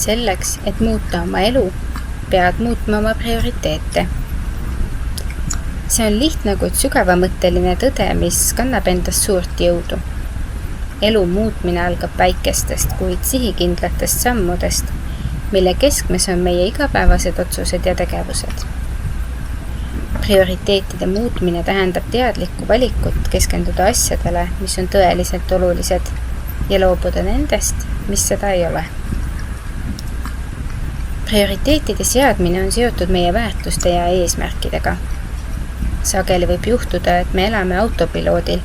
Selleks, et muuta oma elu, pead muutma oma prioriteete. See on lihtne, kuid sügavamõtteline tõde, mis kannab endast suurt jõudu. Elu muutmine algab väikestest, kuid sihikindlatest sammudest, mille keskmes on meie igapäevased otsused ja tegevused. Prioriteetide muutmine tähendab teadlikku valikut keskenduda asjadele, mis on tõeliselt olulised, ja loobuda nendest, mis seda ei ole. Prioriteetide seadmine on seotud meie väärtuste ja eesmärkidega. Sageli võib juhtuda, et me elame autopiloodil,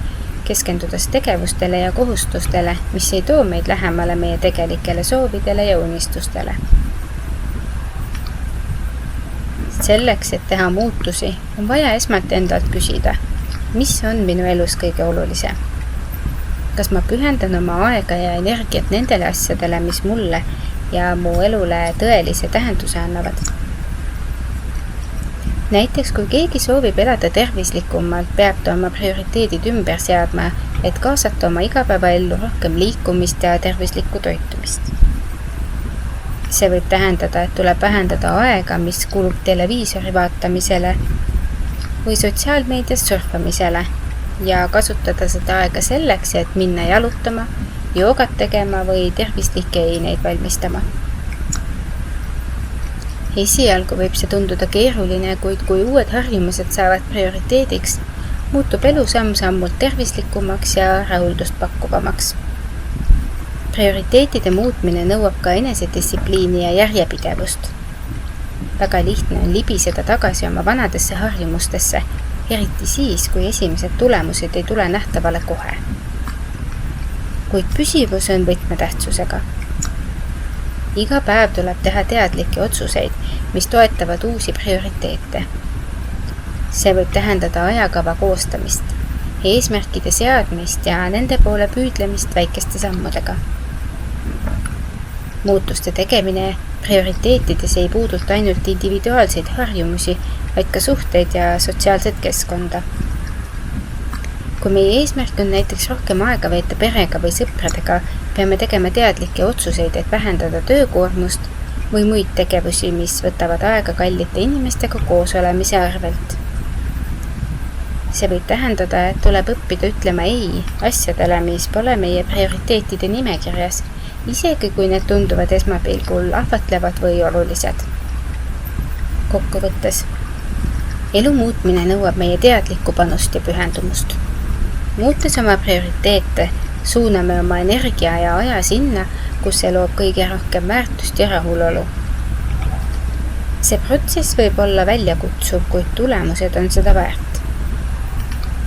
keskendudes tegevustele ja kohustustele, mis ei too meid lähemale meie tegelikele soovidele ja unistustele. Selleks, et teha muutusi, on vaja esmalt endalt küsida, mis on minu elus kõige olulisem. Kas ma pühendan oma aega ja energiat nendele asjadele, mis mulle ja mu elule tõelise tähenduse annavad? Näiteks, kui keegi soovib elada tervislikumalt, peab ta oma prioriteedid ümber seadma, et kaasata oma igapäevaellu rohkem liikumist ja tervislikku toitumist. See võib tähendada, et tuleb vähendada aega, mis kulub televiisori vaatamisele või sotsiaalmeedias surfamisele ja kasutada seda aega selleks, et minna jalutama, joogat tegema või tervislikke eineid valmistama. Esialgu võib see tunduda keeruline, kuid kui uued harjumused saavad prioriteediks, muutub elu samm-sammult tervislikumaks ja rahuldust pakkuvamaks. Prioriteetide muutmine nõuab ka enesedistsipliini ja järjepidevust. Väga lihtne on libiseda tagasi oma vanadesse harjumustesse, eriti siis, kui esimesed tulemused ei tule nähtavale kohe. Kuid püsivus on võtmetähtsusega. Iga päev tuleb teha teadlikke otsuseid, mis toetavad uusi prioriteete. See võib tähendada ajakava koostamist, eesmärkide seadmist ja nende poole püüdlemist väikeste sammudega. Muutuste tegemine prioriteetides ei puuduta ainult individuaalseid harjumusi, vaid ka suhteid ja sotsiaalset keskkonda. Kui meie eesmärk on näiteks rohkem aega veeta perega või sõpradega, peame tegema teadlikke otsuseid, et vähendada töökoormust või muid tegevusi, mis võtavad aega kallite inimestega koos olemise arvelt. See võib tähendada, et tuleb õppida ütlema ei asjadele, mis pole meie prioriteetide nimekirjas, isegi kui need tunduvad esmapilgul ahvatlevad või olulised. Kokkuvõttes, elu muutmine nõuab meie teadlikku panust ja pühendumust. Muutes oma prioriteete, suuname oma energia ja aja sinna, kus see loob kõige rohkem väärtust ja rahulolu. See protsess võib olla väljakutsuv, kuid tulemused on seda väärt.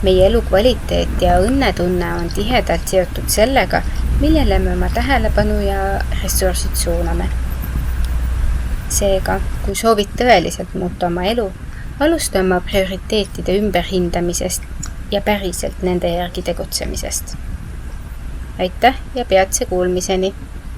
Meie elu kvaliteet ja õnnetunne on tihedalt seotud sellega, millele me oma tähelepanu ja ressursid suuname. Seega, kui soovid tõeliselt muuta oma elu, alusta oma prioriteetide ümberhindamisest ja päriselt nende järgi tegutsemisest. Aitäh ja peatse kuulmiseni!